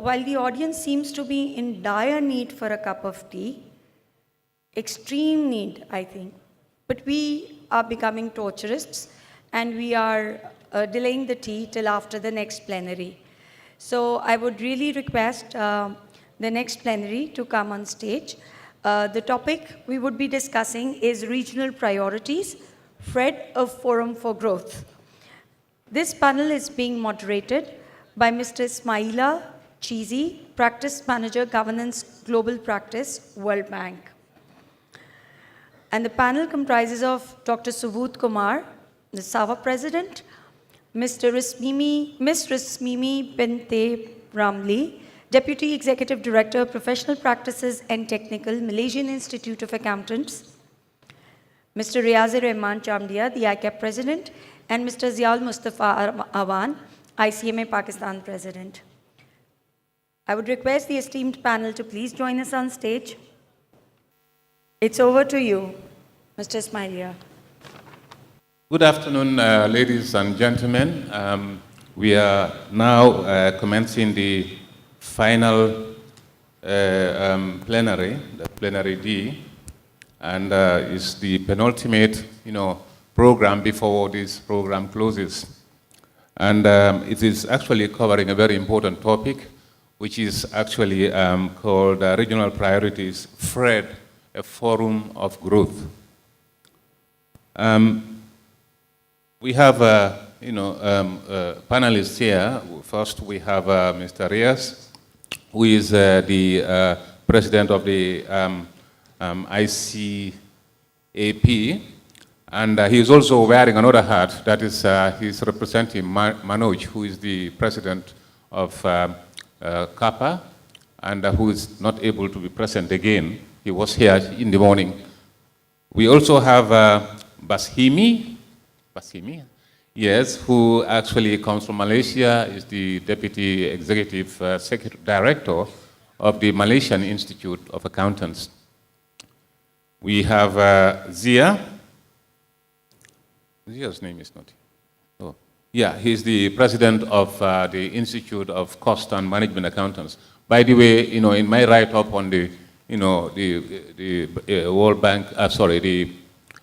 while the audience seems to be in dire need for a cup of tea, extreme need, I think, but we are becoming torturists and we are delaying the tea till after the next plenary. So I would really request the next plenary to come on stage. The topic we would be discussing is regional priorities, FRED, a forum for growth. This panel is being moderated by Mr. Ismaila Cheesy, Practice Manager, Governance Global Practice, World Bank. And the panel comprises of Dr. Subodh Kumar, the SAVA President, Ms. Rasmimi Binte Ramli, Deputy Executive Director, Professional Practices and Technical, Malaysian Institute of Accountants, Mr. Riazi Rahman Chamdia, the ICAP President, and Mr. Ziaul Mustafa Awan, ICMA Pakistan President. I would request the esteemed panel to please join us on stage. It's over to you, Mr. Ismailia. Good afternoon, ladies and gentlemen. We are now commencing the final plenary, the plenary D, and it's the penultimate, program before this program closes. And it is actually covering a very important topic, which is actually called Regional Priorities, FRED, a Forum of Growth. We have, panelists here. First, we have Mr. Riaz, who is the president of the ICAP, and he is also wearing another hat. That is, he's representing Manoj, who is the president of CAPA, and who is not able to be present again. He was here in the morning. We also have Bashimi, yes, who actually comes from Malaysia, is the Deputy Executive Director of the Malaysian Institute of Accountants. We have Zia. Zia's name is not here. Oh, yeah, he's the president of the Institute of Cost and Management Accountants. By the way, in my write-up on the, the World Bank, the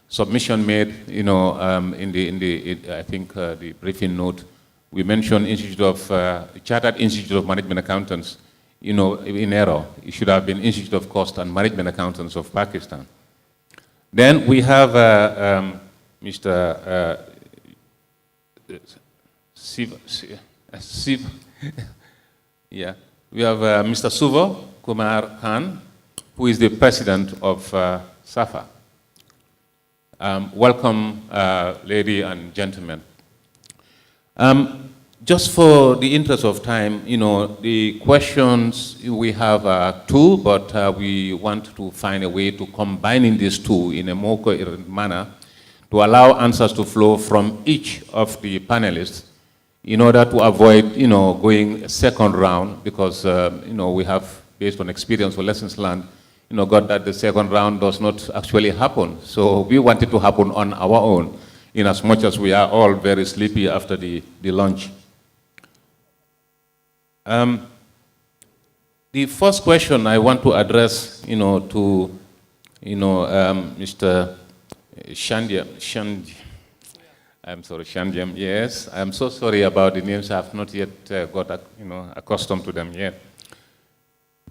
submission made, I think the briefing note, we mentioned Chartered Institute of Management Accountants, in error. It should have been Institute of Cost and Management Accountants of Pakistan. Then we have Mr. Yeah, we have Mr. Subodh Kumar Khan, who is the president of SAFA. Welcome, ladies and gentlemen. Just for the interest of time, the questions we have two, but we want to find a way to combine these two in a more coherent manner to allow answers to flow from each of the panelists in order to avoid, going a second round, because, we have, based on experience or lessons learned, got that the second round does not actually happen. So we want it to happen on our own, in as much as we are all very sleepy after the lunch. The first question I want to address, to, Mr. Shandyam, yes. I'm so sorry about the names. I have not yet got, accustomed to them yet.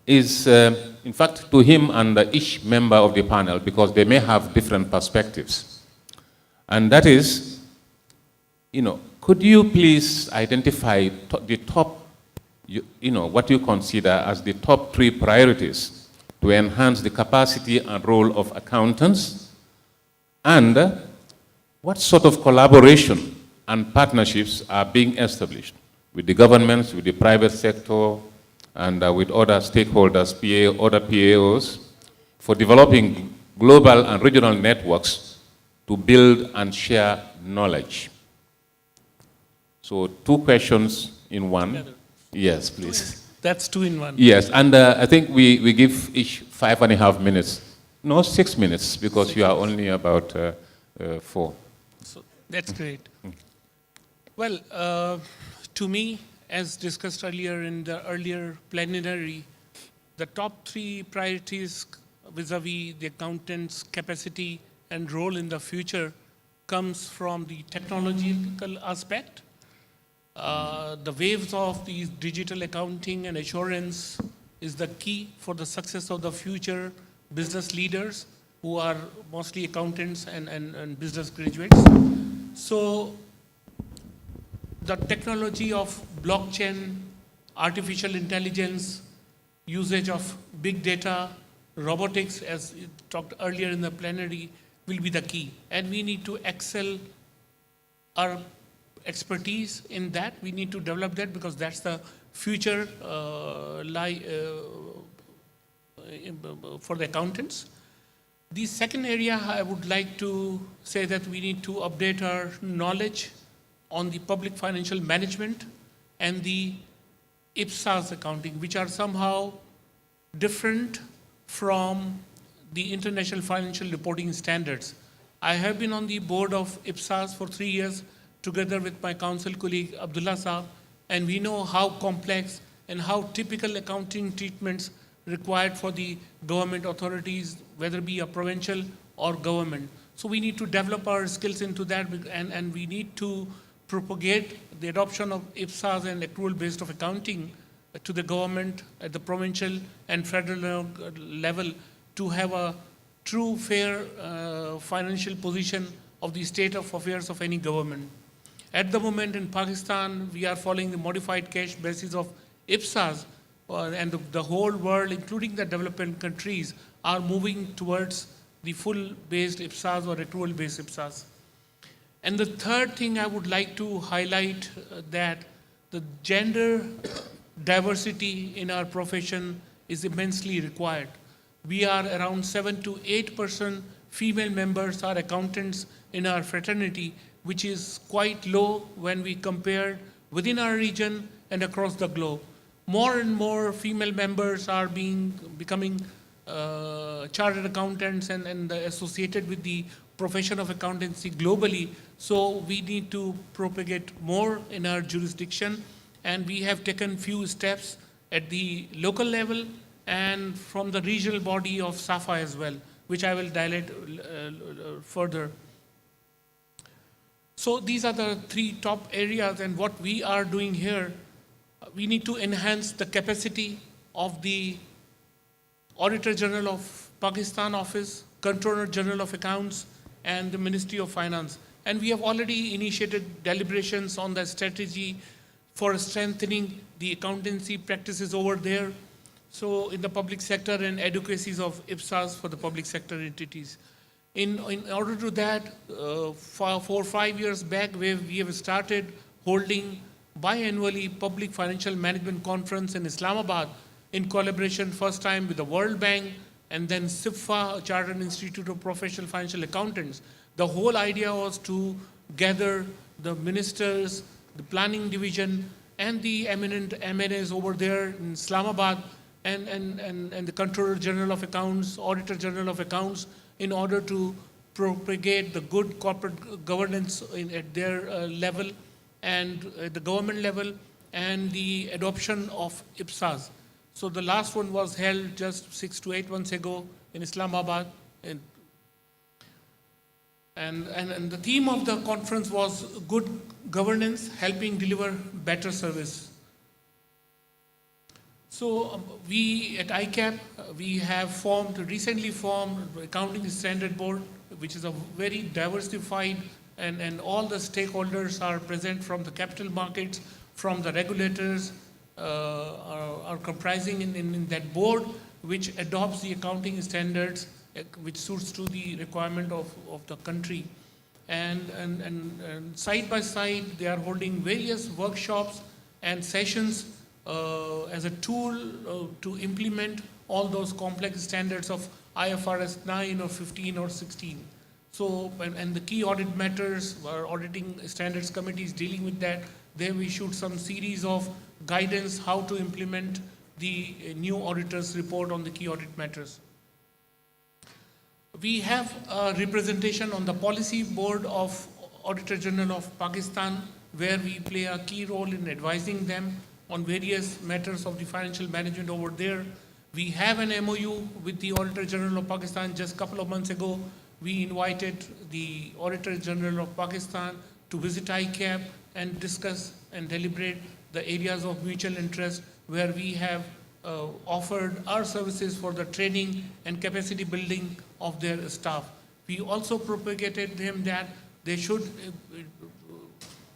Is, in fact, to him and each member of the panel, because they may have different perspectives. And that is, could you please identify the top, what you consider as the top 3 priorities to enhance the capacity and role of accountants, and what sort of collaboration and partnerships are being established with the governments, with the private sector, and with other stakeholders, other PAOs, for developing global and regional networks to build and share knowledge? So 2 questions in one. Together. Yes, please. That's 2 in 1. Yes, and I think we give each 5.5 minutes. No, 6 minutes, because you are only about 4. So that's great. Well, to me, as discussed earlier in the earlier plenary, the top three priorities vis-a-vis the accountant's capacity and role in the future comes from the technological aspect. The waves of these digital accounting and assurance is the key for the success of the future business leaders who are mostly accountants and business graduates. So the technology of blockchain, artificial intelligence, usage of big data, robotics, as talked earlier in the plenary, will be the key. And we need to excel our expertise in that. We need to develop that because that's the future for the accountants. The second area I would like to say that we need to update our knowledge on the public financial management and the IPSAS accounting, which are somehow different from the International Financial Reporting Standards. I have been on the board of IPSAS for 3 years together with my council colleague Abdullah Saab, and we know how complex and how typical accounting treatments required for the government authorities, whether it be a provincial or government. So we need to develop our skills into that, and we need to propagate the adoption of IPSAS and accrual-based of accounting to the government at the provincial and federal level to have a true, fair financial position of the state of affairs of any government. At the moment in Pakistan, we are following the modified cash basis of IPSAS, and the whole world, including the developing countries, are moving towards the full-based IPSAS or accrual-based IPSAS. And the third thing I would like to highlight that the gender diversity in our profession is immensely required. We are around 7 to 8% female members are accountants in our fraternity, which is quite low when we compare within our region and across the globe. More and more female members are becoming chartered accountants and associated with the profession of accountancy globally. So we need to propagate more in our jurisdiction, and we have taken few steps at the local level and from the regional body of SAFA as well, which I will dilate further. So these are the three top areas, and what we are doing here, we need to enhance the capacity of the Auditor General of Pakistan Office, Controller General of Accounts, and the Ministry of Finance. And we have already initiated deliberations on the strategy for strengthening the accountancy practices over there, so in the public sector, and adequacies of IPSAS for the public sector entities. In order to that, 4 or 5 years back, we have started holding biannually public financial management conference in Islamabad in collaboration first time with the World Bank and then SIFA, Chartered Institute of Professional Financial Accountants. The whole idea was to gather the ministers, the planning division, and the eminent MNAs over there in Islamabad, and the Controller General of Accounts, Auditor General of Accounts, in order to propagate the good corporate governance at their level and at the government level, and the adoption of IPSAS. So the last one was held just 6 to 8 months ago in Islamabad. And the theme of the conference was good governance, helping deliver better service. So we at ICAP, we have recently formed Accounting Standard Board, which is a very diversified, and all the stakeholders are present from the capital markets, from the regulators, are comprising in that board, which adopts the accounting standards which suits to the requirement of the country. And side by side, they are holding various workshops and sessions as a tool to implement all those complex standards of IFRS 9 or 15 or 16. So, and the key audit matters, our auditing standards committees dealing with that. There we issued some series of guidance how to implement the new auditor's report on the key audit matters. We have a representation on the policy board of Auditor General of Pakistan, where we play a key role in advising them on various matters of the financial management over there. We have an MOU with the Auditor General of Pakistan. Just a couple of months ago, we invited the Auditor General of Pakistan to visit ICAP and discuss and deliberate the areas of mutual interest where we have offered our services for the training and capacity building of their staff. We also propagated them that they should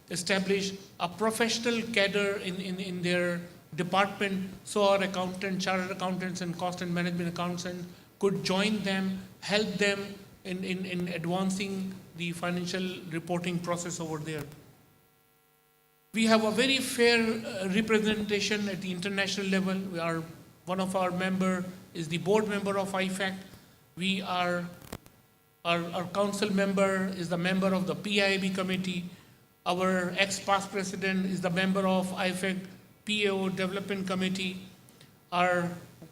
establish a professional cadre in their department, so our accountants, chartered accountants and cost and management accountants could join them, help them in advancing the financial reporting process over there. We have a very fair representation at the international level. One of our member is the board member of IFAC. Our council member is the member of the PIB committee. Our ex-past president is the member of IFAC PAO Development Committee. Our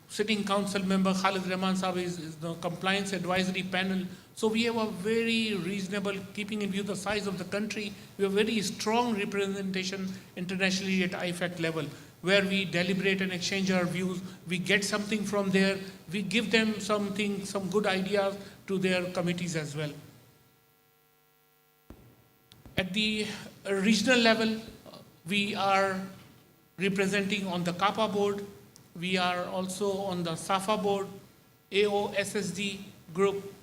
sitting council member Khalid Rahman Sahib is the compliance advisory panel. So we have a very reasonable, keeping in view the size of the country, we have very strong representation internationally at IFAC level, where we deliberate and exchange our views. We get something from there. We give them something, some good ideas to their committees as well. At the regional level, we are representing on the CAPA board. We are also on the SAFA board, AOSSD group.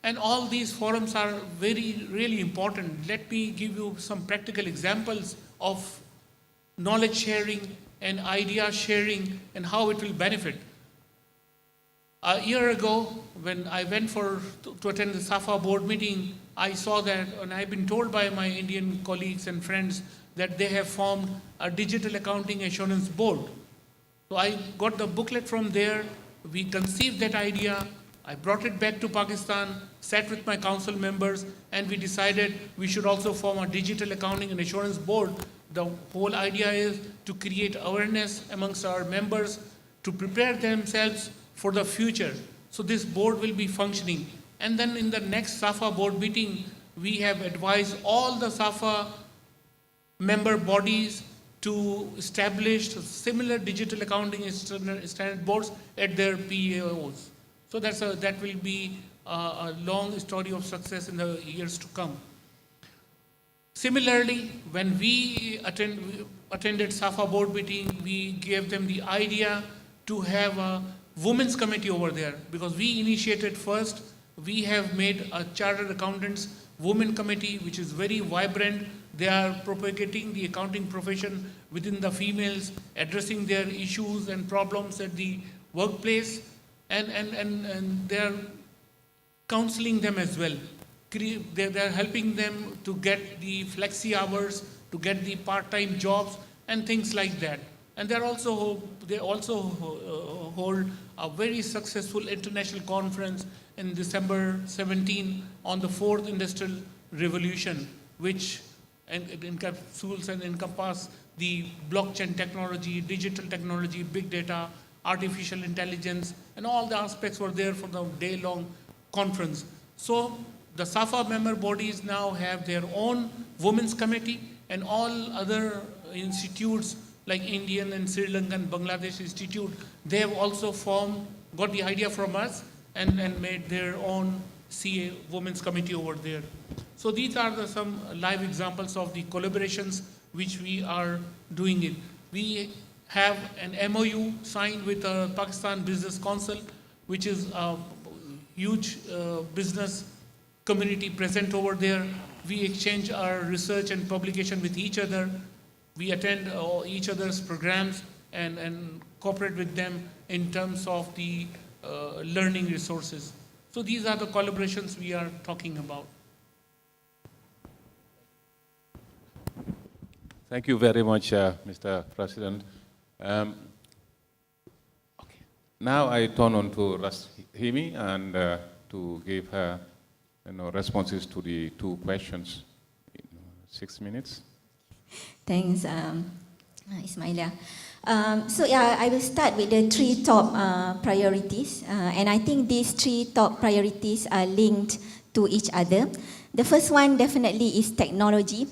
And all these forums are really important. Let me give you some practical examples of knowledge sharing and idea sharing and how it will benefit. A year ago, when I went to attend the SAFA board meeting, I saw that, and I've been told by my Indian colleagues and friends that they have formed a digital accounting assurance board. So I got the booklet from there. We conceived that idea. I brought it back to Pakistan, sat with my council members, and we decided we should also form a digital accounting and assurance board. The whole idea is to create awareness amongst our members to prepare themselves for the future. So this board will be functioning. And then in the next SAFA board meeting, we have advised all the SAFA member bodies to establish similar digital accounting standard boards at their PAOs. So that will be a long story of success in the years to come. Similarly, when we attended SAFA board meeting, we gave them the idea to have a women's committee over there, because we initiated first. We have made a chartered accountants women committee, which is very vibrant. They are propagating the accounting profession within the females, addressing their issues and problems at the workplace, and they are counseling them as well. They are helping them to get the flexi hours, to get the part-time jobs and things like that. And they also hold a very successful international conference in December 17 on the 4th Industrial Revolution, which encapsulates and encompasses the blockchain technology, digital technology, big data, artificial intelligence, and all the aspects were there for the day-long conference. So the SAFA member bodies now have their own women's committee, and all other institutes like Indian and Sri Lankan, Bangladesh Institute, they have also got the idea from us and made their own CA women's committee over there. So these are some live examples of the collaborations which we are doing it. We have an MOU signed with Pakistan Business Council, which is a huge business community present over there. We exchange our research and publication with each other. We attend each other's programs and cooperate with them in terms of the learning resources. So these are the collaborations we are talking about. Thank you very much, Mr. President. Okay. Now I turn on to Rashimi and to give her responses to the two questions in 6 minutes. Thanks, Ismaila. So yeah, I will start with the three top priorities, and I think these three top priorities are linked to each other. The first one definitely is technology.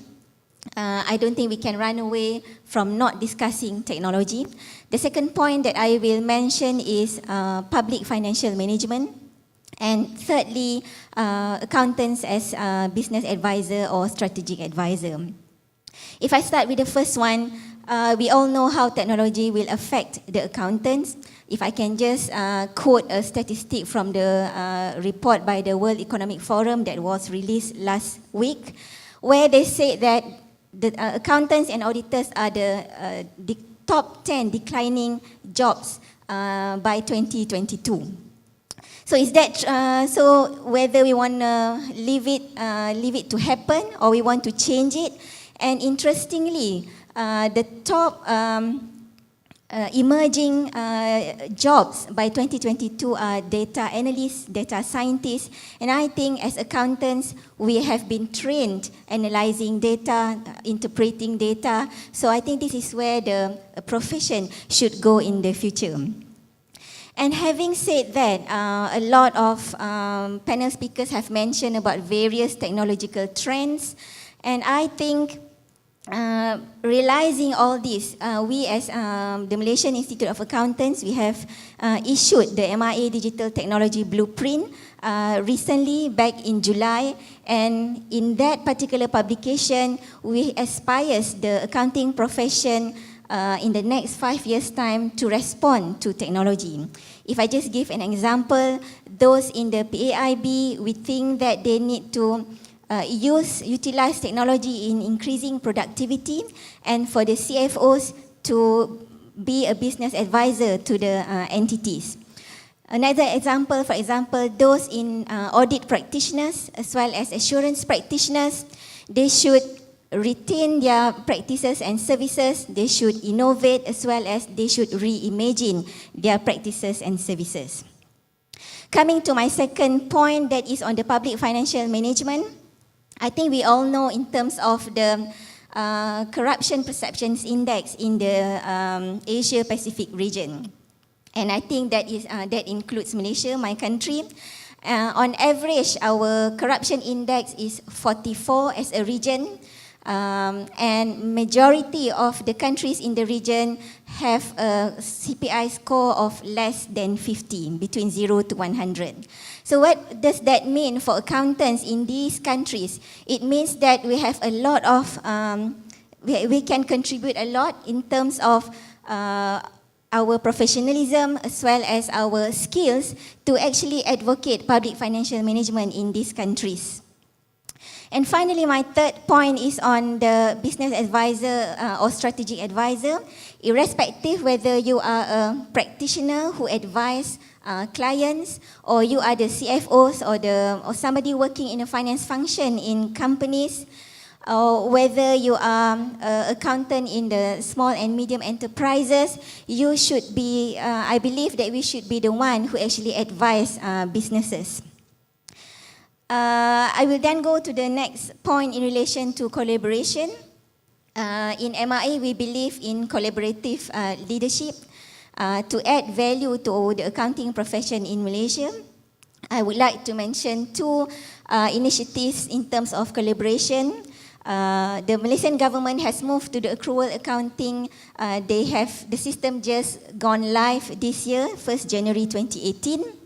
I don't think we can run away from not discussing technology. The second point that I will mention is public financial management. And thirdly, accountants as business advisor or strategic advisor. If I start with the first one, we all know how technology will affect the accountants. If I can just quote a statistic from the report by the World Economic Forum that was released last week, where they said that the accountants and auditors are the top 10 declining jobs by 2022. So is that so? Whether we want to leave it to happen, or we want to change it? And interestingly, the top emerging jobs by 2022 are data analysts, data scientists, and I think as accountants we have been trained analyzing data, interpreting data. So I think this is where the profession should go in the future. And having said that, a lot of panel speakers have mentioned about various technological trends, and I think realizing all this, we as the Malaysian Institute of Accountants, we have issued the MIA Digital Technology Blueprint recently back in July, and in that particular publication, we aspire the accounting profession in the next 5 years' time to respond to technology. If I just give an example, those in the PAIB, we think that they need to utilize technology in increasing productivity, and for the CFOs to be a business advisor to the entities. Another example, for example, those in audit practitioners as well as assurance practitioners, they should retain their practices and services, they should innovate as well as they should reimagine their practices and services. Coming to my second point, that is on the public financial management. I think we all know in terms of the corruption perceptions index in the Asia Pacific region. And I think that includes Malaysia, my country. On average, our corruption index is 44 as a region. And majority of the countries in the region have a CPI score of less than 50, between 0 to 100. So what does that mean for accountants in these countries? It means that we have a lot of, we can contribute a lot in terms of our professionalism as well as our skills to actually advocate public financial management in these countries. And finally, my third point is on the business advisor or strategic advisor. Irrespective whether you are a practitioner who advise clients, or you are the CFOs or somebody working in a finance function in companies, or whether you are an accountant in the small and medium enterprises, you should be, I believe that we should be the one who actually advise businesses. I will then go to the next point in relation to collaboration. In MIA, we believe in collaborative leadership to add value to the accounting profession in Malaysia. I would like to mention two initiatives in terms of collaboration. The Malaysian government has moved to the accrual accounting. They have the system just gone live this year, 1st January 2018.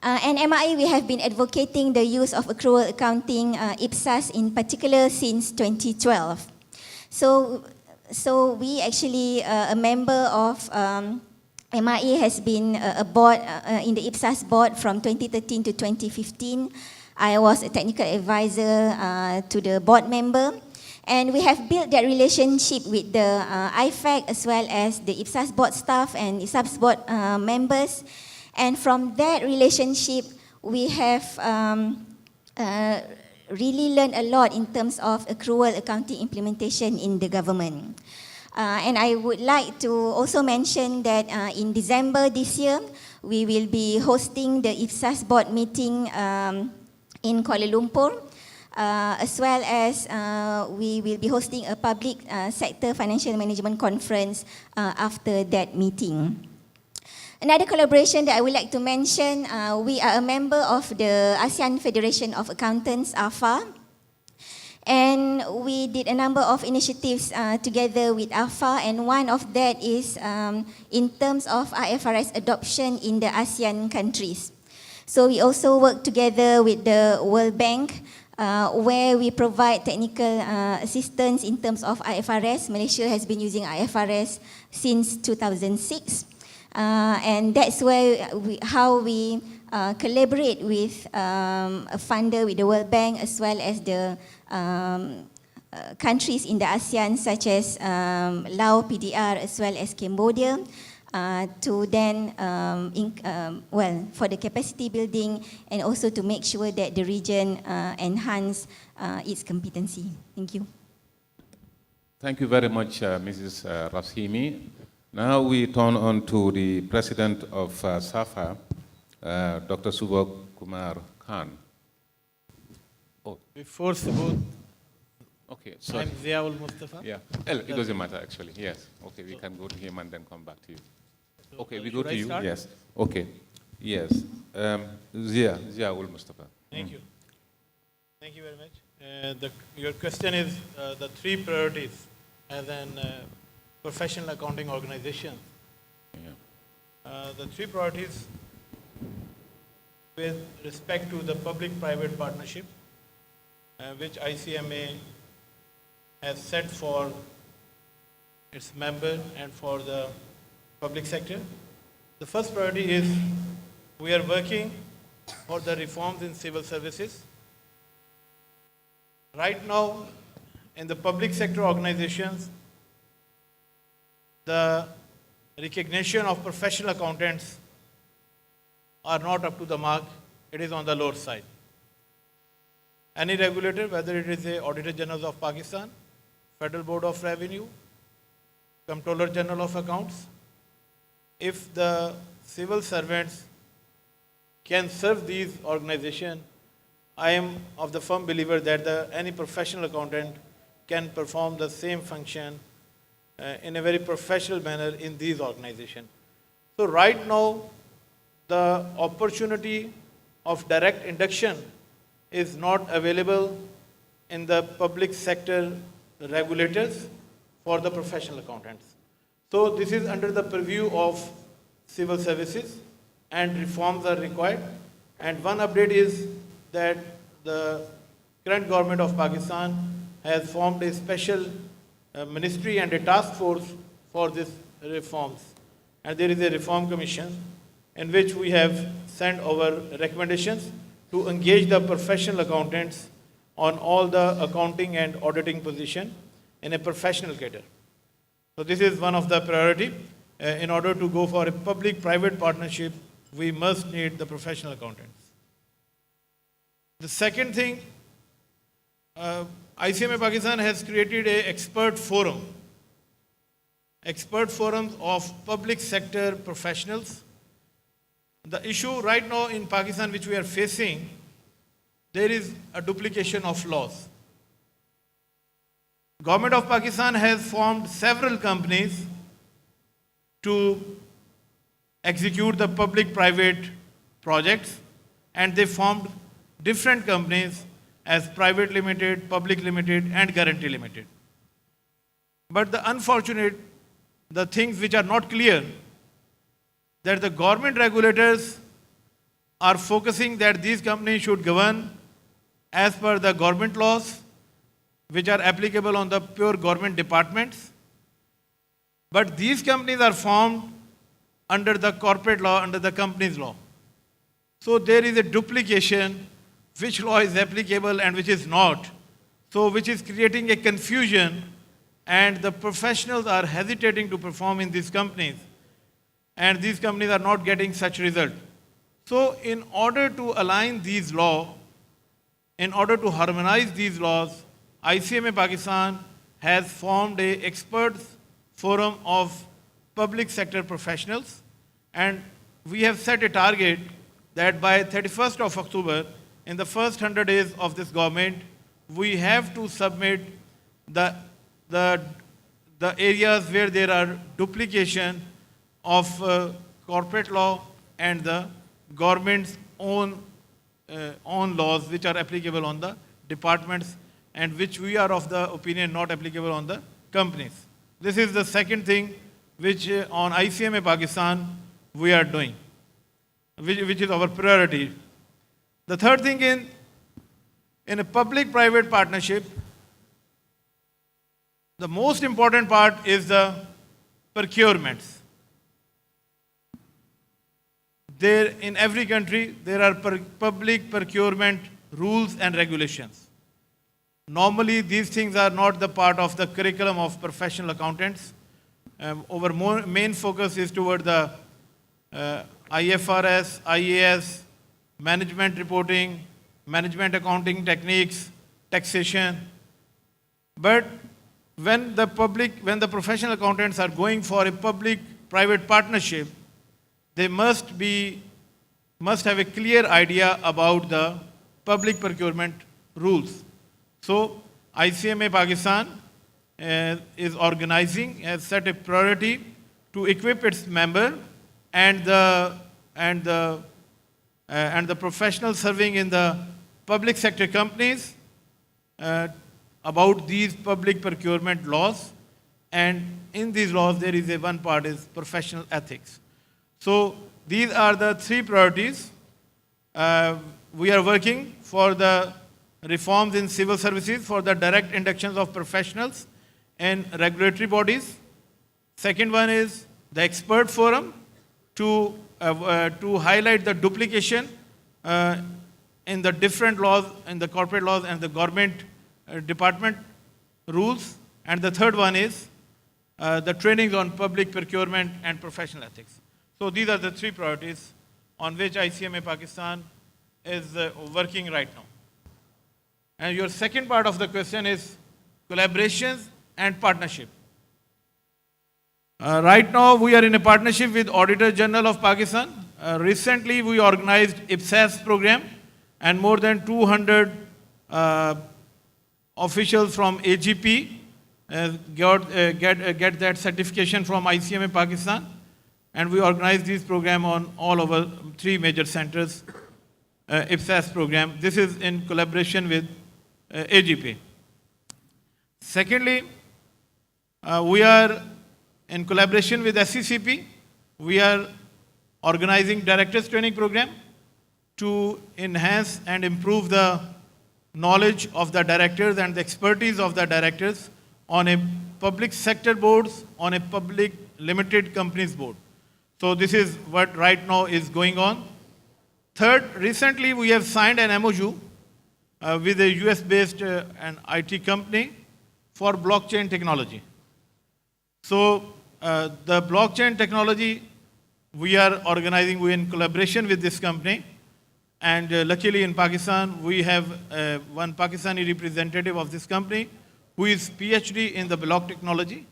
And MIA, we have been advocating the use of accrual accounting, IPSAS in particular, since 2012. So we actually, a member of MIA has been a board in the IPSAS board from 2013 to 2015. I was a technical advisor to the board member. And we have built that relationship with the IFAC as well as the IPSAS board staff and IPSAS board members. And from that relationship, we have really learned a lot in terms of accrual accounting implementation in the government. And I would like to also mention that in December this year, we will be hosting the IPSAS board meeting in Kuala Lumpur, as well as we will be hosting a public sector financial management conference after that meeting. Another collaboration that I would like to mention, we are a member of the ASEAN Federation of Accountants, AFA. And we did a number of initiatives together with AFA, and one of that is in terms of IFRS adoption in the ASEAN countries. So we also work together with the World Bank, where we provide technical assistance in terms of IFRS. Malaysia has been using IFRS since 2006. And that's how we collaborate with a funder, with the World Bank, as well as the countries in the ASEAN, such as Laos, PDR, as well as Cambodia, to then, for the capacity building and also to make sure that the region enhance its competency. Thank you. Thank you very much, Mrs. Rashimi. Now we turn on to the president of SAFA, Dr. Subha Kumar Khan. Oh, Before Subodh, okay, sorry. I'm Ziaul Mustafa. Yeah, well, it doesn't matter actually, yes. Okay, we can go to him and then come back to you. Okay, we go should to I you, start? yes. Okay, yes. Ziaul Mustafa. Thank you. Thank you very much. Your question is the three priorities as an professional accounting organization. Yeah. The three priorities with respect to the public-private partnership, which ICMA has set for its member and for the public sector. The first priority is we are working for the reforms in civil services. Right now, in the public sector organizations, the recognition of professional accountants are not up to the mark. It is on the lower side. Any regulator, whether it is the Auditor General of Pakistan, Federal Board of Revenue, Comptroller General of Accounts, if the civil servants can serve these organizations, I am of the firm believer that any professional accountant can perform the same function in a very professional manner in these organizations. So right now, the opportunity of direct induction is not available in the public sector regulators for the professional accountants. So this is under the purview of civil services, and reforms are required. And one update is that the current government of Pakistan has formed a special ministry and a task force for these reforms. And there is a reform commission in which we have sent our recommendations to engage the professional accountants on all the accounting and auditing position in a professional cadre. So this is one of the priority. In order to go for a public-private partnership, we must need the professional accountants. The second thing, ICMA Pakistan has created an expert forums of public sector professionals. The issue right now in Pakistan which we are facing, there is a duplication of laws. Government of Pakistan has formed several companies to execute the public-private projects, and they formed different companies as private limited, public limited, and guarantee limited. But the things which are not clear, that the government regulators are focusing that these companies should govern as per the government laws, which are applicable on the pure government departments. But these companies are formed under the corporate law, under the companies law. So there is a duplication, which law is applicable and which is not. So which is creating a confusion, and the professionals are hesitating to perform in these companies. And these companies are not getting such result. So in order to align these laws, in order to harmonize these laws, ICMA Pakistan has formed an experts forum of public sector professionals, and we have set a target that by 31st of October, in the first 100 days of this government, we have to submit the areas where there are duplication of corporate law and the government's own laws which are applicable on the departments and which we are of the opinion not applicable on the companies. This is the second thing which on ICMA Pakistan we are doing, which is our priority. The third thing in a public-private partnership, the most important part is the procurements. There, in every country, there are public procurement rules and regulations. Normally, these things are not the part of the curriculum of professional accountants. Our main focus is toward the IFRS, IAS, management reporting, management accounting techniques, taxation. But when the professional accountants are going for a public-private partnership, they must have a clear idea about the public procurement rules. So ICMA Pakistan is organizing, has set a priority to equip its member and the professionals serving in the public sector companies about these public procurement laws. And in these laws, there is one part is professional ethics. So these are the three priorities. We are working for the reforms in civil services for the direct inductions of professionals and regulatory bodies. Second one is the expert forum to highlight the duplication in the different laws, in the corporate laws and the government department rules. And the third one is the trainings on public procurement and professional ethics. So these are the three priorities on which ICMA Pakistan is working right now. And your second part of the question is collaborations and partnership. Right now, we are in a partnership with Auditor General of Pakistan. Recently, we organized IPSAS program, and more than 200 officials from AGP get that certification from ICMA Pakistan. And we organize this program on all over 3 major centers, IPSAS program. This is in collaboration with AGP. Secondly, we are in collaboration with SCCP. We are organizing directors training program to enhance and improve the knowledge of the directors and the expertise of the directors on a public sector boards, on a public limited companies board. So this is what right now is going on. Third, recently we have signed an MOU with a US-based an IT company for blockchain technology. So the blockchain technology we are organizing, we in collaboration with this company. And luckily in Pakistan, we have one Pakistani representative of this company who is PhD in the block technology.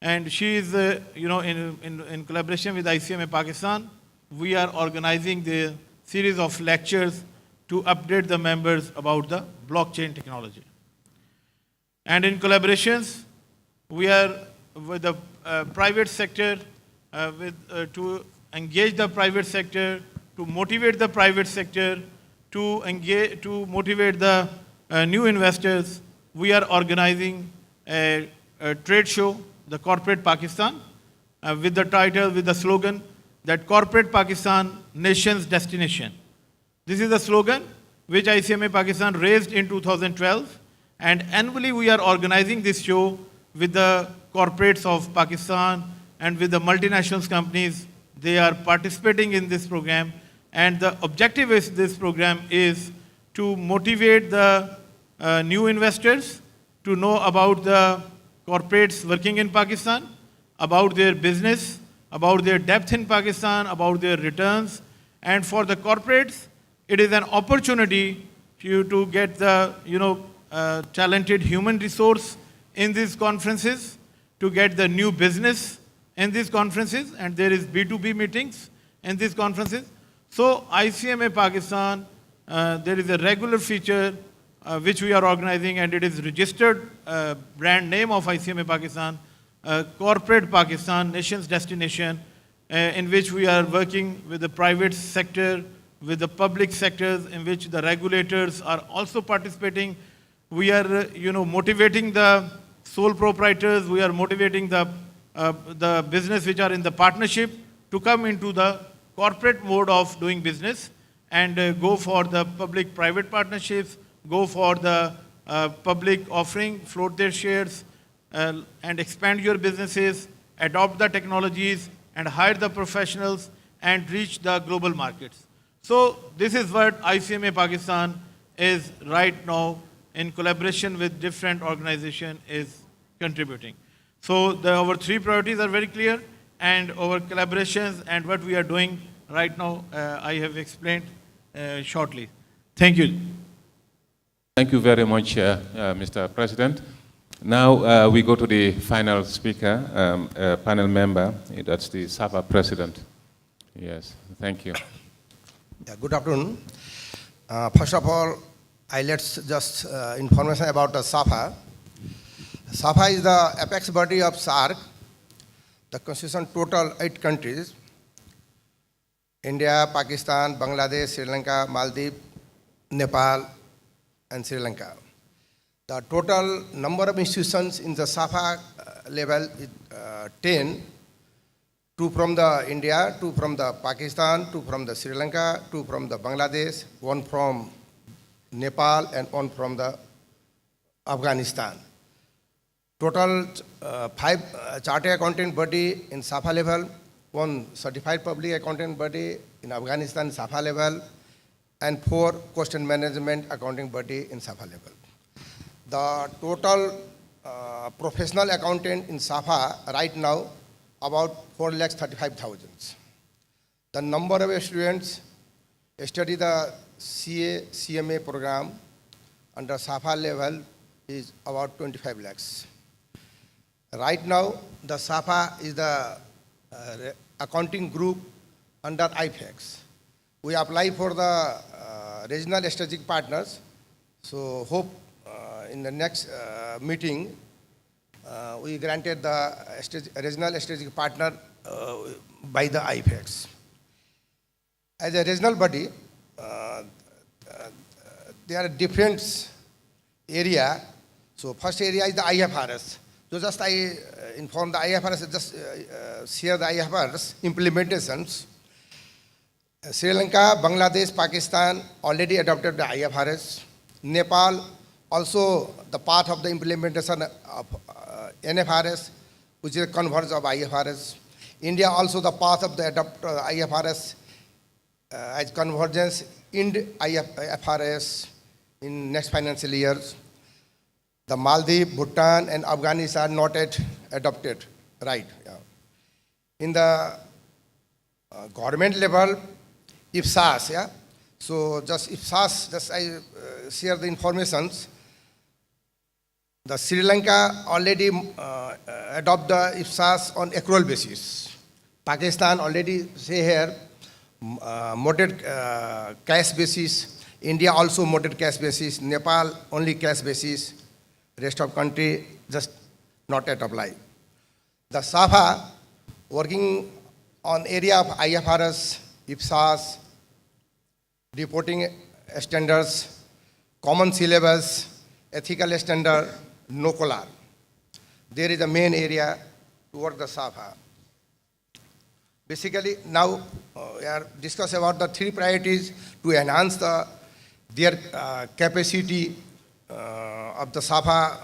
And she is, in collaboration with ICMA Pakistan, we are organizing the series of lectures to update the members about the blockchain technology. And in collaborations, we are with the private sector, to engage the private sector, to motivate the private sector, to motivate the new investors. We are organizing a trade show, the Corporate Pakistan, with the title, with the slogan that Corporate Pakistan, Nation's Destination. This is a slogan which ICMA Pakistan raised in 2012, and annually we are organizing this show with the corporates of Pakistan and with the multinational companies. They are participating in this program, and the objective of this program is to motivate the new investors to know about the corporates working in Pakistan, about their business, about their depth in Pakistan, about their returns. And for the corporates, it is an opportunity to get the talented human resource in these conferences, to get the new business in these conferences, and there is B2B meetings in these conferences. So ICMA Pakistan, there is a regular feature which we are organizing, and it is registered brand name of ICMA Pakistan, Corporate Pakistan, Nation's Destination, in which we are working with the private sector, with the public sectors, in which the regulators are also participating We are, motivating the sole proprietors. We are motivating the business which are in the partnership to come into the corporate mode of doing business and go for the public-private partnerships, go for the public offering, float their shares, and expand your businesses, adopt the technologies, and hire the professionals and reach the global markets. So this is what ICMA Pakistan is right now in collaboration with different organizations is contributing. So our three priorities are very clear, and our collaborations and what we are doing right now, I have explained shortly. Thank you. Thank you very much, Mr. President. Now we go to the final speaker, panel member. That's the SAPA president. Yes, thank you. Yeah, good afternoon. First of all, let's just information about the SAPA. SAPA is the apex body of SAARC. The constitution total 8 countries: India, Pakistan, Bangladesh, Sri Lanka, Maldives, Nepal, and Sri Lanka. The total number of institutions in the SAPA level is 10. 2 from the India, 2 from the Pakistan, 2 from the Sri Lanka, 2 from the Bangladesh, 1 from Nepal, and 1 from the Afghanistan. Total 5 chartered accountant body in SAPA level, 1 certified public accountant body in Afghanistan SAPA level, and 4 cost and management accounting body in SAPA level. The total professional accountant in SAPA right now about 4,35,000. The number of students study the CA, CMA program under SAPA level is about 25 lakhs. Right now, the SAPA is the accounting group under IFAX. We apply for the regional strategic partners. So hope in the next meeting, we granted the regional strategic partner by the IFAX. As a regional body, there are different area. So first area is the IFRS. So just I inform the IFRS, just share the IFRS implementations. Sri Lanka, Bangladesh, Pakistan already adopted the IFRS. Nepal also the part of the implementation of NFRS, which is a convergence of IFRS. India also the path of the adopt IFRS as convergence in IFRS in next financial years. The Maldives, Bhutan, and Afghanistan are not yet adopted, right? Yeah. In the government level, IFSAS, yeah. So just IFSAS, just I share the informations. The Sri Lanka already adopt the IFSAS on accrual basis. Pakistan already say here moderate cash basis. India also moderate cash basis. Nepal only cash basis. Rest of country just not yet apply. The SAPA working on area of IFRS, IFSAS, reporting standards, common syllabus, ethical standard, no collar. There is a main area toward the SAPA. Basically, now we are discussing about the 3 priorities to enhance their capacity of the SAPA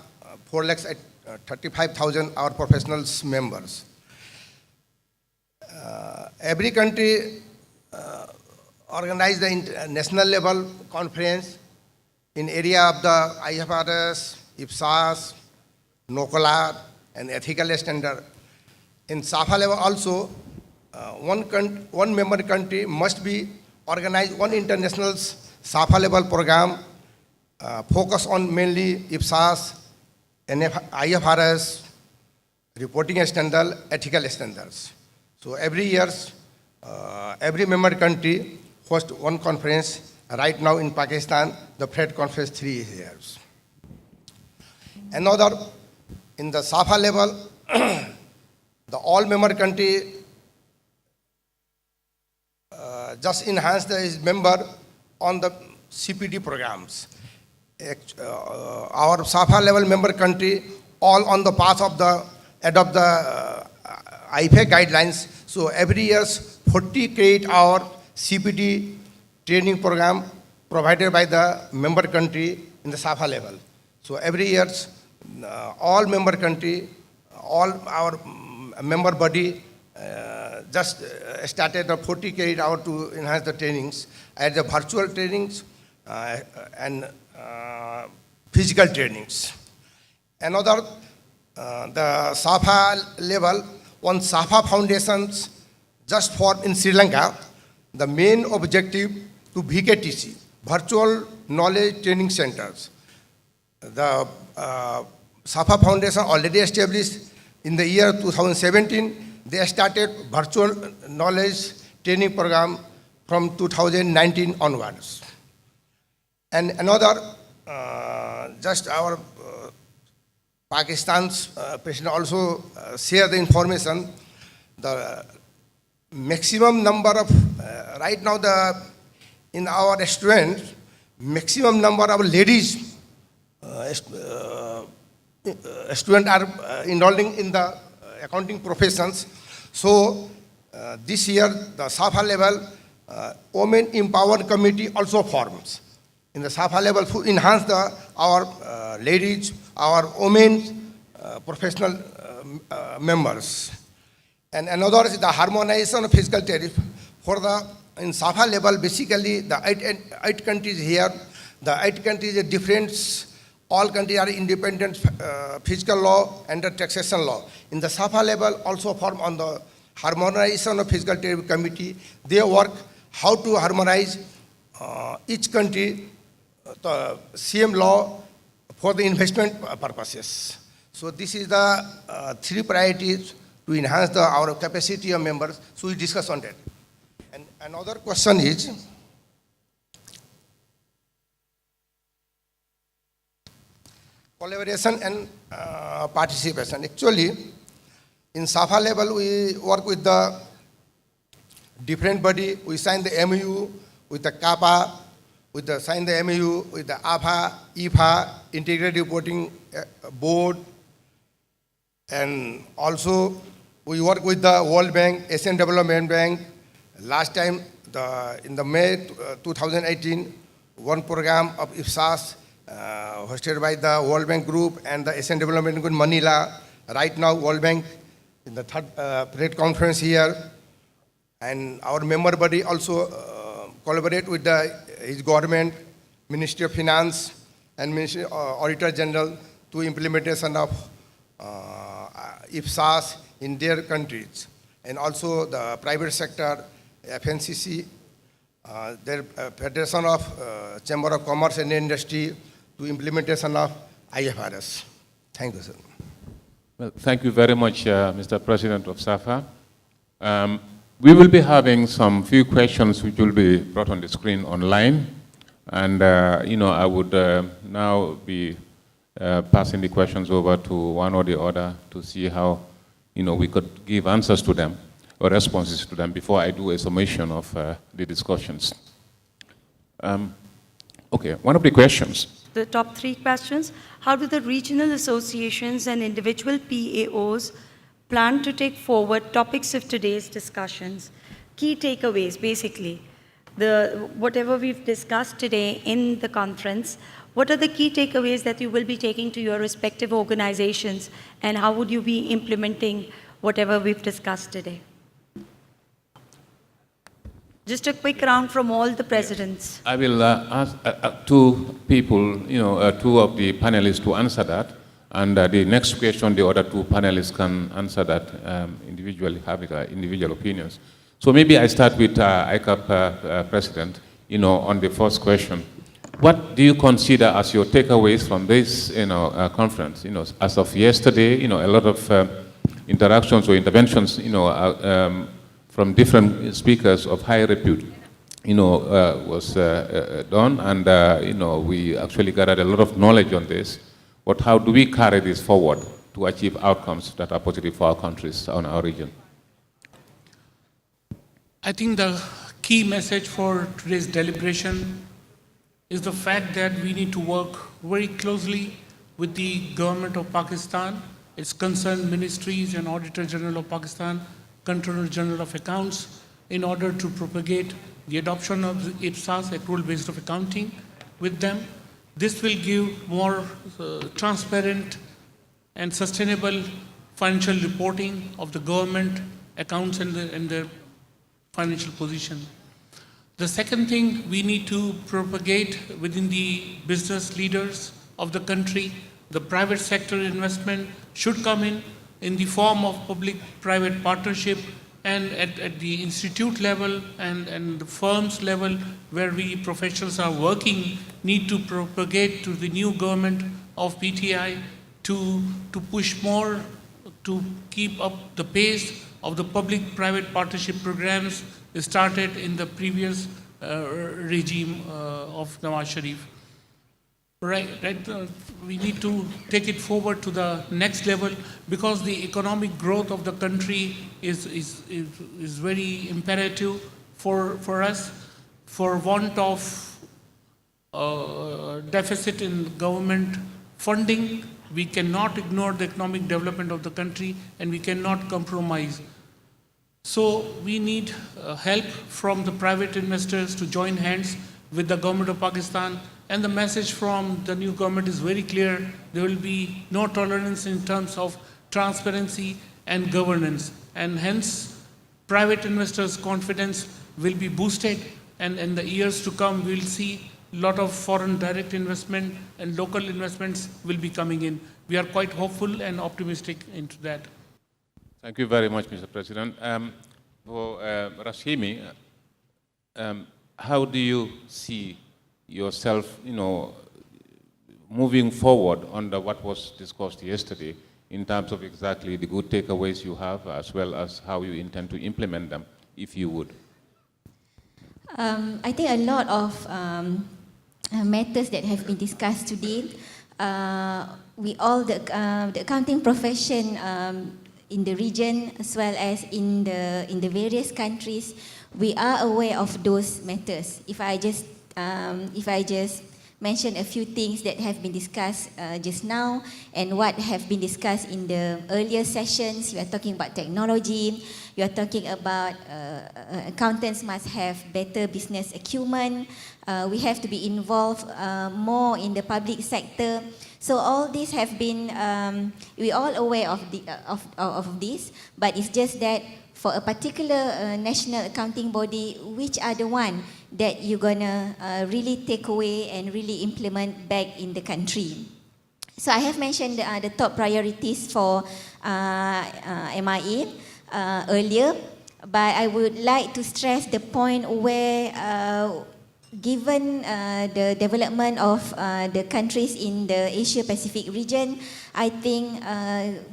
4,35,000 our professionals members. Every country organize the national level conference in area of the IFRS, IFSAS, NOCOLAR, and ethical standard. In SAPA level also, one member country must be organize one international SAPA level program focus on mainly IFSAS, IFRS, reporting standard, ethical standards. So every year, every member country host one conference. Right now in Pakistan, the FRED conference 3 years. Another, in the SAPA level, the all member country just enhance the member on the CPD programs. our SAFA level member country all on the path of the adopt the IFA guidelines. So every year 40 credit hour CPT training program provided by the member country in the SAFA level. So every year all member country, all our member body just started a 40 credit hour to enhance the trainings at the virtual trainings and physical trainings. Another, the SAFA level, one SAFA foundations just formed in Sri Lanka. The main objective to VKTC, Virtual Knowledge Training Centers. The SAFA Foundation already established in the year 2017. They started Virtual Knowledge Training Program from 2019 onwards. And another, just our Pakistan's president also share the information. The maximum number of, right now in our students, maximum number of ladies students are enrolling in the accounting professions. So this year, the SAFA level Women Empowered Committee also forms. In the SAFA level to enhance our ladies, our women professional members. And another is the harmonization of fiscal tariff. In SAFA level, basically the eight countries here, the 8 countries are different. All countries are independent fiscal law and the taxation law. In the SAFA level, also form on the harmonization of fiscal tariff committee. They work how to harmonize each country the same law for the investment purposes. So this is the 3 priorities to enhance our capacity of members. So we discuss on that. And another question is, collaboration and participation. Actually, in SAFA level, we work with the different body. We sign the MOU with the CAPA, sign the MOU with the AFA, IFA, Integrated Reporting Board, and also we work with the World Bank, Asian Development Bank. Last time, in the May 2018, one program of IFSAS hosted by the World Bank Group and the Asian Development Group in Manila. Right now, World Bank in the 3rd Parade Conference here. And our member body also collaborate with his government, Ministry of Finance and Ministry Auditor General to implementation of IFSAS in their countries. And also the private sector, FNCC, their Federation of Chamber of Commerce and Industry to implementation of IFRS. Thank you, sir. Well, thank you very much, Mr. President of SAFA. We will be having some few questions which will be brought on the screen online. And, I would now be passing the questions over to one or the other to see how, we could give answers to them or responses to them before I do a summation of the discussions. Okay, one of the questions. The top 3 questions. How do the regional associations and individual PAOs plan to take forward topics of today's discussions? Key takeaways, basically. Whatever we've discussed today in the conference, what are the key takeaways that you will be taking to your respective organizations, and how would you be implementing whatever we've discussed today? Just a quick round from all the presidents. I will ask 2 people, 2 of the panelists to answer that. And the next question, the other 2 panelists can answer that individually, having individual opinions. So maybe I start with ICAP President, on the first question. What do you consider as your takeaways from this, conference? As of yesterday, a lot of interactions or interventions, from different speakers of high repute, was done, and we actually gathered a lot of knowledge on this. But how do we carry this forward to achieve outcomes that are positive for our countries and our region? I think the key message for today's deliberation is the fact that we need to work very closely with the government of Pakistan, its concerned ministries and Auditor General of Pakistan, Controller General of Accounts, in order to propagate the adoption of the IPSAS, accrual-based of accounting, with them. This will give more transparent and sustainable financial reporting of the government accounts and their financial position. The second thing we need to propagate within the business leaders of the country, the private sector investment should come in the form of public-private partnership, and at the institute level and the firms level where we professionals are working need to propagate to the new government of PTI to push more to keep up the pace of the public-private partnership programs started in the previous regime of Nawaz Sharif. Right. We need to take it forward to the next level because the economic growth of the country is very imperative for us. For want of deficit in government funding, we cannot ignore the economic development of the country and we cannot compromise. So we need help from the private investors to join hands with the government of Pakistan. And the message from the new government is very clear. There will be no tolerance in terms of transparency and governance. And hence, private investors' confidence will be boosted. And in the years to come, we'll see a lot of foreign direct investment and local investments will be coming in. We are quite hopeful and optimistic into that. Thank you very much, Mr. President. For Rashimi, how do you see yourself, moving forward under what was discussed yesterday in terms of exactly the good takeaways you have, as well as how you intend to implement them, if you would? I think a lot of matters that have been discussed today, we all, the accounting profession in the region as well as in the various countries, we are aware of those matters. If I just mention a few things that have been discussed just now and what have been discussed in the earlier sessions, we are talking about technology, we are talking about accountants must have better business acumen, we have to be involved more in the public sector. So all these have been, we are all aware of this, but it's just that for a particular national accounting body, which are the one that you're gonna really take away and really implement back in the country. So I have mentioned the top priorities for MIA earlier, but I would like to stress the point where given the development of the countries in the Asia-Pacific region, I think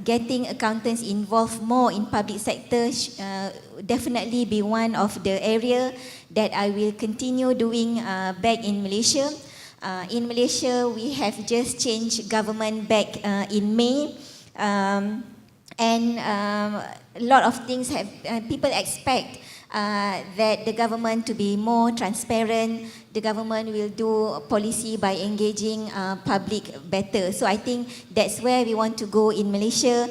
getting accountants involved more in public sector definitely be one of the area that I will continue doing back in Malaysia. In Malaysia, we have just changed government back in May, and a lot of things have people expect that the government to be more transparent, the government will do policy by engaging public better. So I think that's where we want to go in Malaysia,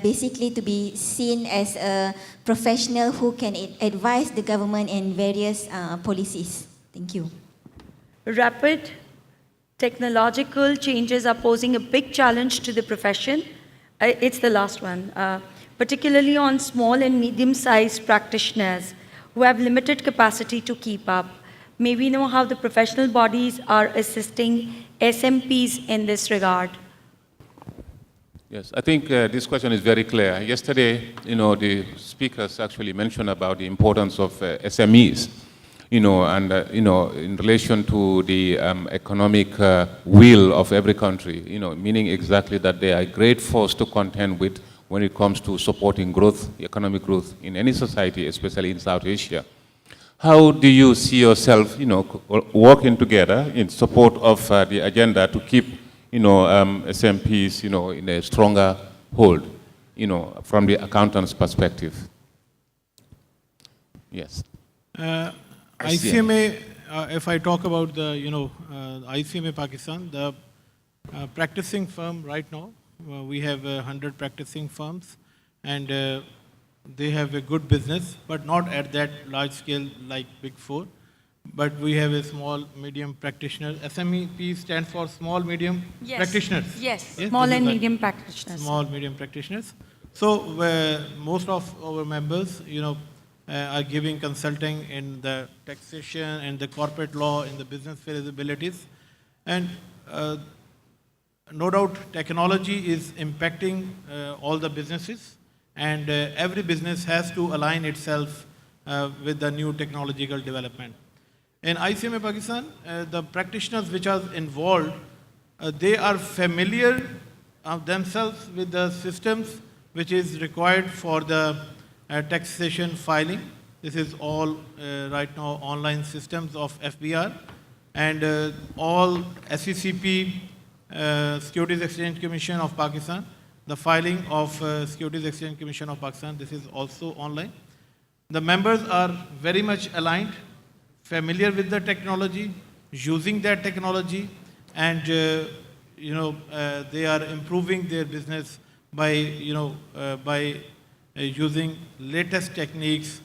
basically to be seen as a professional who can advise the government in various policies. Thank you. Rapid technological changes are posing a big challenge to the profession. It's the last one. Particularly on small and medium-sized practitioners who have limited capacity to keep up. May we know how the professional bodies are assisting SMPs in this regard? Yes, I think this question is very clear. Yesterday, the speakers actually mentioned about the importance of SMEs, and in relation to the economic will of every country, meaning exactly that they are a great force to contend with when it comes to supporting growth, economic growth in any society, especially in South Asia. How do you see yourself, working together in support of the agenda to keep, SMPs, in a stronger hold, from the accountant's perspective? Yes. ICMA, if I talk about the, ICMA Pakistan, the practicing firm right now, we have 100 practicing firms, and they have a good business, but not at that large scale like Big Four. But we have a small, medium practitioner. SMEP stands for small, medium practitioners. Yes, Yes, small this is and like medium practitioners. Small, medium practitioners. So most of our members, are giving consulting in the taxation, in the corporate law, in the business feasibilities, and no doubt technology is impacting all the businesses, and every business has to align itself with the new technological development. In ICMA Pakistan, the practitioners which are involved, they are familiar themselves with the systems which is required for the taxation filing. This is all right now online systems of FBR, and all SECP, Securities Exchange Commission of Pakistan, the filing of Securities Exchange Commission of Pakistan, this is also online. The members are very much aligned, familiar with the technology, using that technology, and they are improving their business by using latest techniques,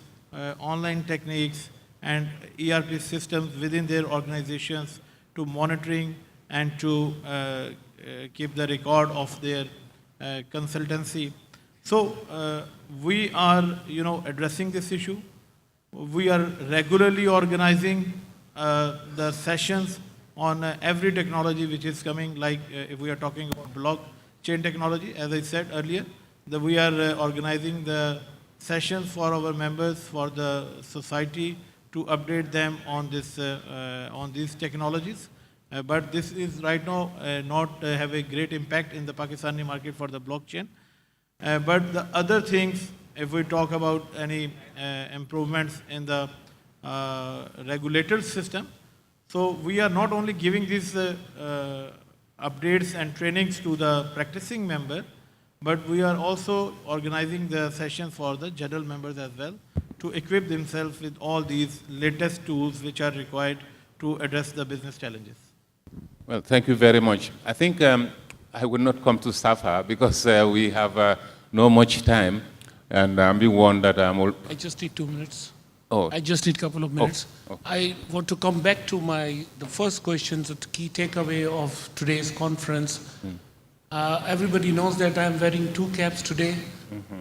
online techniques, and ERP systems within their organizations to monitoring and to keep the record of their consultancy. So we are, addressing this issue. We are regularly organizing the sessions on every technology which is coming, like if we are talking about blockchain technology, as I said earlier, that we are organizing the sessions for our members, for the society, to update them on this on these technologies. But this is right now not have a great impact in the Pakistani market for the blockchain. But the other things, if we talk about any improvements in the regulator system, so we are not only giving these updates and trainings to the practicing member, but we are also organizing the sessions for the general members as well, to equip themselves with all these latest tools which are required to address the business challenges. Well, thank you very much. I think I will not come to Safa because we have no much time, and I'm being warned that I'm all... I just need 2 minutes. Oh. I just need a couple of minutes. Oh. I want to come back to the first question, the key takeaway of today's conference. Everybody knows that I'm wearing 2 caps today.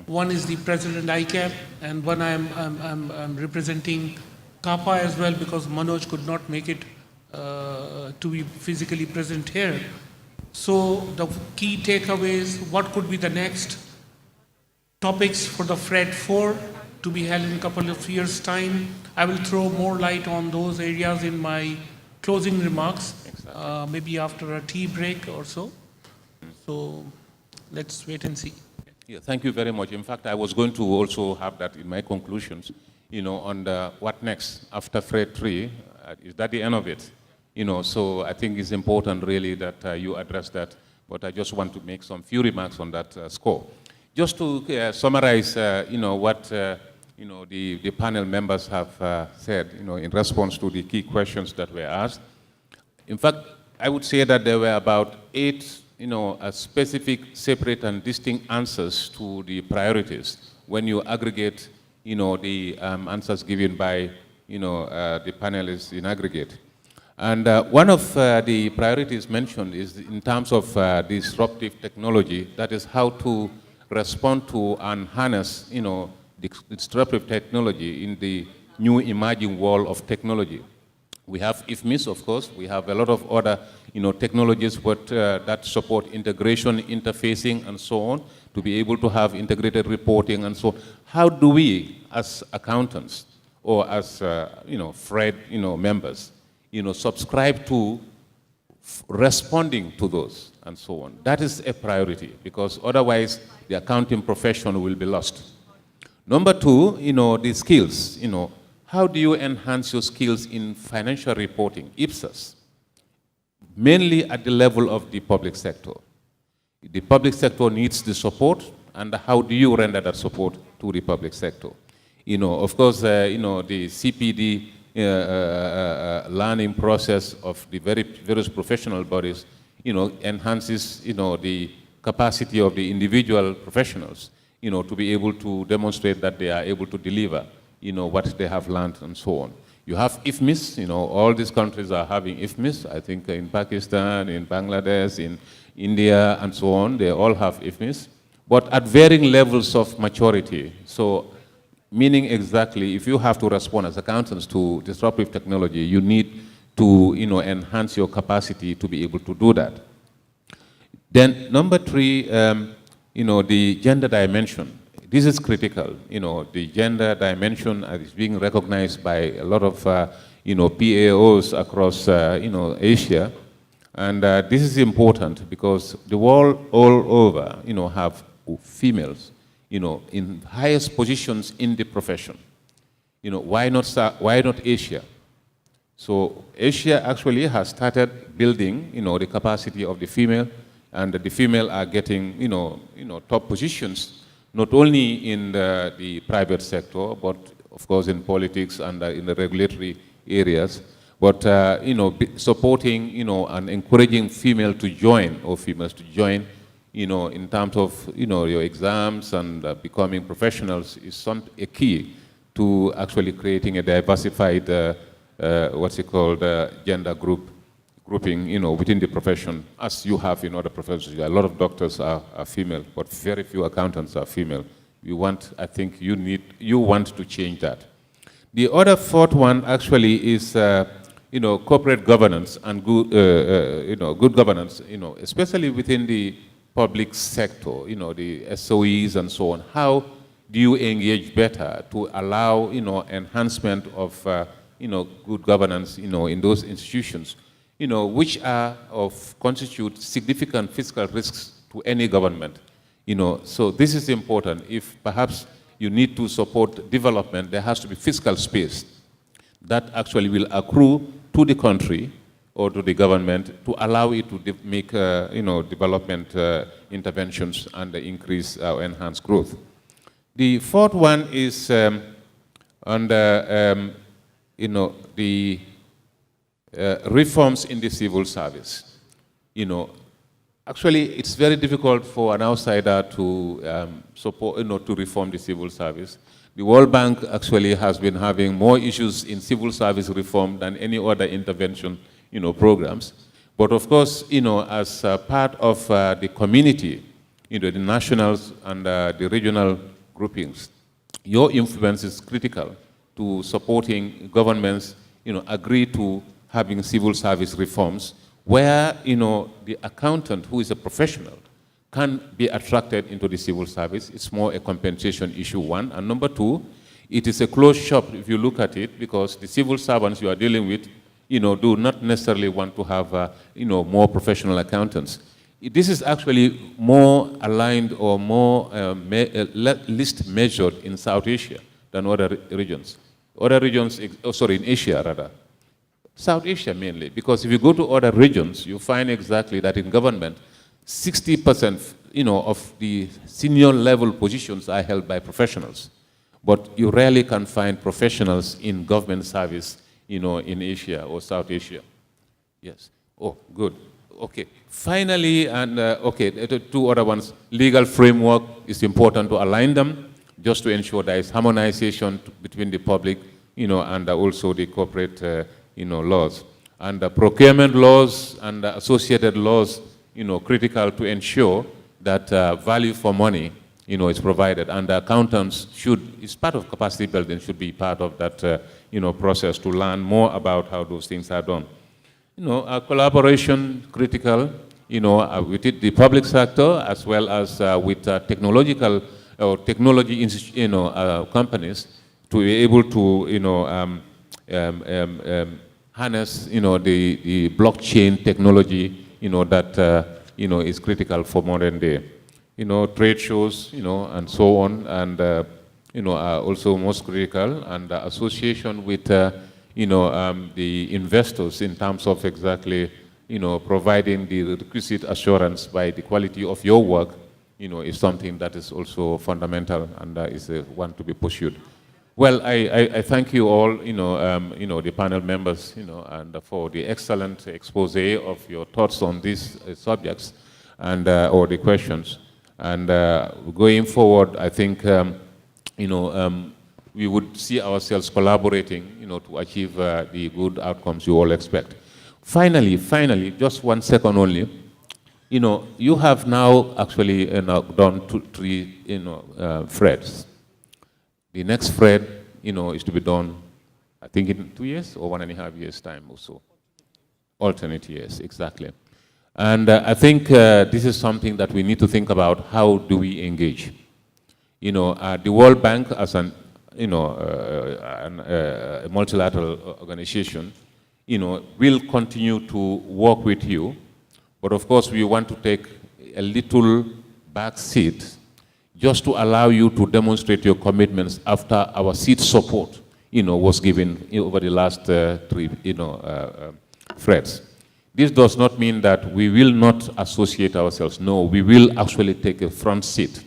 One is the President ICAP, and one I'm representing CAPA as well, because Manoj could not make it to be physically present here. So the key takeaways, what could be the next topics for the FRED 4 to be held in a couple of years' time? I will throw more light on those areas in my closing remarks, maybe after a tea break or so. So let's wait and see. Yeah, thank you very much. In fact, I was going to also have that in my conclusions, on the what next after FRED 3. Is that the end of it? So I think it's important really that you address that, but I just want to make some few remarks on that score. Just to summarize, what the panel members have said, in response to the key questions that were asked. In fact, I would say that there were about 8, specific, separate, and distinct answers to the priorities when you aggregate, the answers given by, the panelists in aggregate. And one of the priorities mentioned is in terms of disruptive technology, that is how to respond to and harness, disruptive technology in the new emerging world of technology. We have IFMIS, of course. We have a lot of other, technologies that support integration, interfacing, and so on, to be able to have integrated reporting and so on. How do we, as accountants or as, FRED, members, subscribe to responding to those and so on? That is a priority, because otherwise the accounting profession will be lost. Number 2, the skills, how do you enhance your skills in financial reporting, IPSAS, mainly at the level of the public sector? The public sector needs the support, and how do you render that support to the public sector? Of course, the CPD, learning process of the various professional bodies, enhances, the capacity of the individual professionals, to be able to demonstrate that they are able to deliver, what they have learned and so on. You have IFMIS, all these countries are having IFMIS. I think in Pakistan, in Bangladesh, in India, and so on, they all have IFMIS, but at varying levels of maturity. So, meaning exactly, if you have to respond as accountants to disruptive technology, you need to, enhance your capacity to be able to do that. Then, number 3, the gender dimension. This is critical. The gender dimension is being recognized by a lot of, PAOs across, Asia. And this is important because the world all over, have females, in highest positions in the profession. Why not Asia? So Asia actually has started building, the capacity of the female, and the female are getting, top positions, not only in the private sector, but of course in politics and in the regulatory areas, but supporting, and encouraging female to join, or females to join, in terms of, your exams and becoming professionals is a key to actually creating a diversified, gender grouping, within the profession, as you have in other professions. A lot of doctors are female, but very few accountants are female. I think you want to change that. The other 4th one actually is, corporate governance and good, good governance, especially within the public sector, the SOEs and so on. How do you engage better to allow, enhancement of, good governance, in those institutions, which constitute significant fiscal risks to any government. So this is important. If perhaps you need to support development, there has to be fiscal space that actually will accrue to the country or to the government to allow it to make, development interventions and increase or enhance growth. The 4th one is under, the reforms in the civil service. Actually, it's very difficult for an outsider to support, to reform the civil service. The World Bank actually has been having more issues in civil service reform than any other intervention, programs. But of course, as part of the community, the nationals and the regional groupings, your influence is critical to supporting governments, agree to having civil service reforms where, the accountant who is a professional can be attracted into the civil service. It's more a compensation issue, 1. And number 2, it is a closed shop if you look at it, because the civil servants you are dealing with, do not necessarily want to have, more professional accountants. This is actually more aligned or more least measured in South Asia than other regions. Other regions, in Asia rather. South Asia mainly, because if you go to other regions, you find exactly that in government, 60%, of the senior level positions are held by professionals. But you rarely can find professionals in government service, in Asia or South Asia. Yes. Oh, good. Okay. Finally, and the 2 other ones, legal framework is important to align them, just to ensure there is harmonization between the public, and also the corporate, laws. And the procurement laws and the associated laws, critical to ensure that value for money, is provided. And the accountants it's part of capacity building, should be part of that, process to learn more about how those things are done. Collaboration critical, with the public sector as well as with technological or technology, companies to be able to, harness, the blockchain technology, that, is critical for modern day. Trade shows, and so on, and, are also most critical, and association with, the investors in terms of exactly, providing the requisite assurance by the quality of your work, is something that is also fundamental and is one to be pursued. Well, I thank you all, the panel members, and for the excellent expose of your thoughts on these subjects and or the questions. And going forward, I think, we would see ourselves collaborating, to achieve the good outcomes you all expect. Finally, just 1 second only. You have now actually done three, threads. The next thread, is to be done, I think in 2 years or 1.5 years' time or so. Alternate years, exactly. And I think this is something that we need to think about. How do we engage? The World Bank as a multilateral organization, will continue to work with you. But of course, we want to take a little back seat just to allow you to demonstrate your commitments after our seed support, was given over the last three, threads. This does not mean that we will not associate ourselves. No, we will actually take a front seat.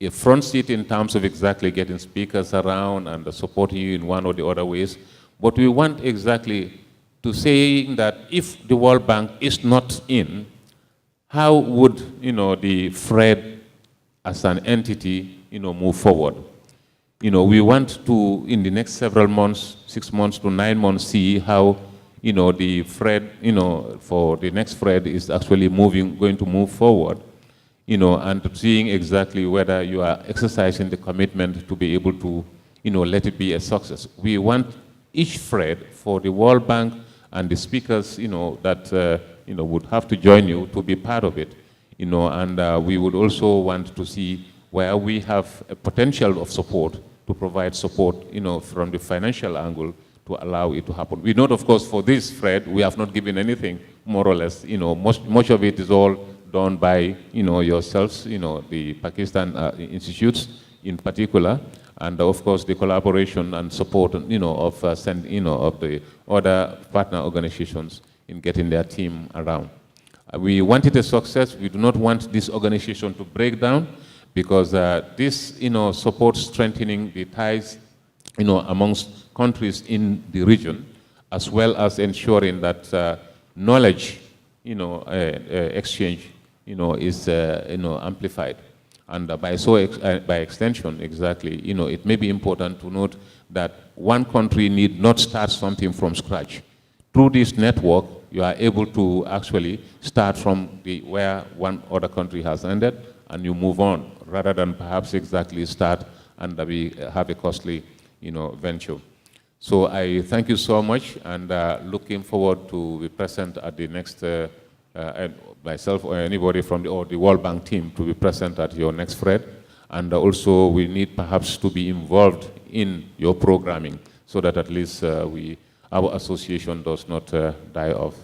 A front seat in terms of exactly getting speakers around and supporting you in one or the other ways. But we want exactly to say that if the World Bank is not in, how would, the FRED as an entity, move forward? We want to, in the next several months, 6 months to 9 months, see how, the FRED, for the next FRED is actually going to move forward, and seeing exactly whether you are exercising the commitment to be able to, let it be a success. We want each FRED for the World Bank and the speakers, that, would have to join you to be part of it. And we would also want to see where we have a potential of support to provide support, from the financial angle to allow it to happen. We know, of course, for this, Fred, we have not given anything, more or less. Much of it is all done by, yourselves, the Pakistan institutes in particular, and of course the collaboration and support, of the other partner organizations in getting their team around. We want it a success. We do not want this organization to break down, because this, supports strengthening the ties, amongst countries in the region, as well as ensuring that knowledge, exchange, is, amplified. And by extension, exactly, it may be important to note that one country need not start something from scratch. Through this network, you are able to actually start from where one other country has ended, and you move on, rather than perhaps exactly start and we have a costly, venture. So I thank you so much, and looking forward to be present at the next, myself or anybody from the World Bank team to be present at your next FRED. And also we need perhaps to be involved in your programming, so that at least our association does not die off,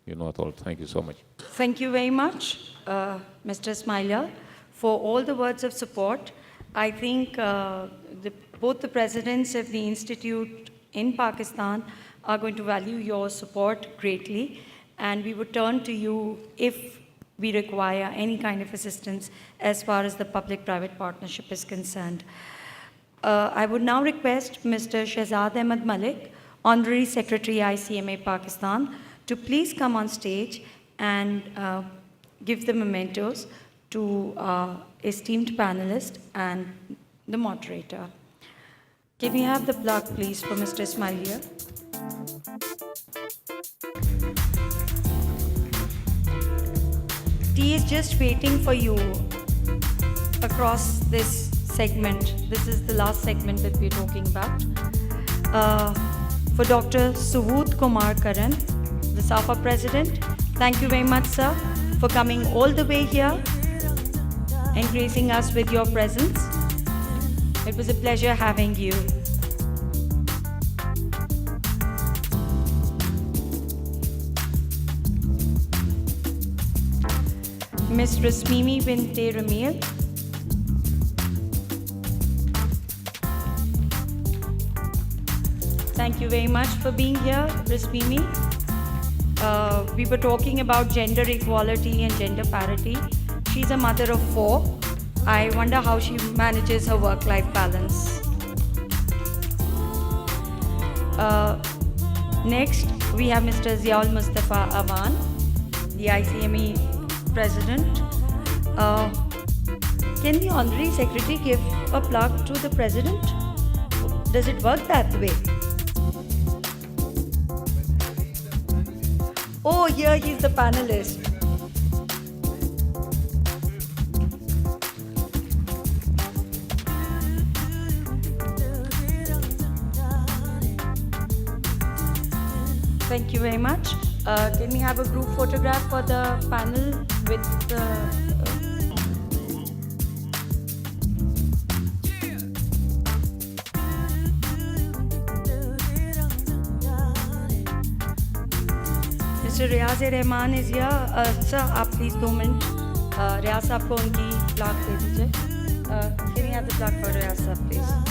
at all. Thank you so much. Thank you very much, Mr. Ismail, for all the words of support. I think both the presidents of the institute in Pakistan are going to value your support greatly, and we would turn to you if we require any kind of assistance as far as the public-private partnership is concerned. I would now request Mr. Shehzad Ahmed Malik, Honorary Secretary ICMA Pakistan, to please come on stage and give the mementos to our esteemed panelist and the moderator. Can we have the plaque, please, for Mr. Ismail? Tea is just waiting for you across this segment. This is the last segment that we're talking about. For Dr. Suvut Kumar Karan, the SAFA President, thank you very much, sir, for coming all the way here and gracing us with your presence. It was a pleasure having you. Ms. Rasmimi Binte Ramil. Thank you very much for being here, Rasmimi. We were talking about gender equality and gender parity. She's a mother of 4. I wonder how she manages her work-life balance. Next, we have Mr. Ziaul Mustafa Awan, the ICME President. Can the Honorary Secretary give a plug to the President? Does it work that way? Oh, here he's the panelist. Thank you very much. Can we have a group photograph for the panel with the... Mr. Riaz-e-Rahman is here. Sir, आप please 2 minutes. Riaz साहब को उनकी plaque दे दीजिए. Can we have the plaque for Riaz साहब, please?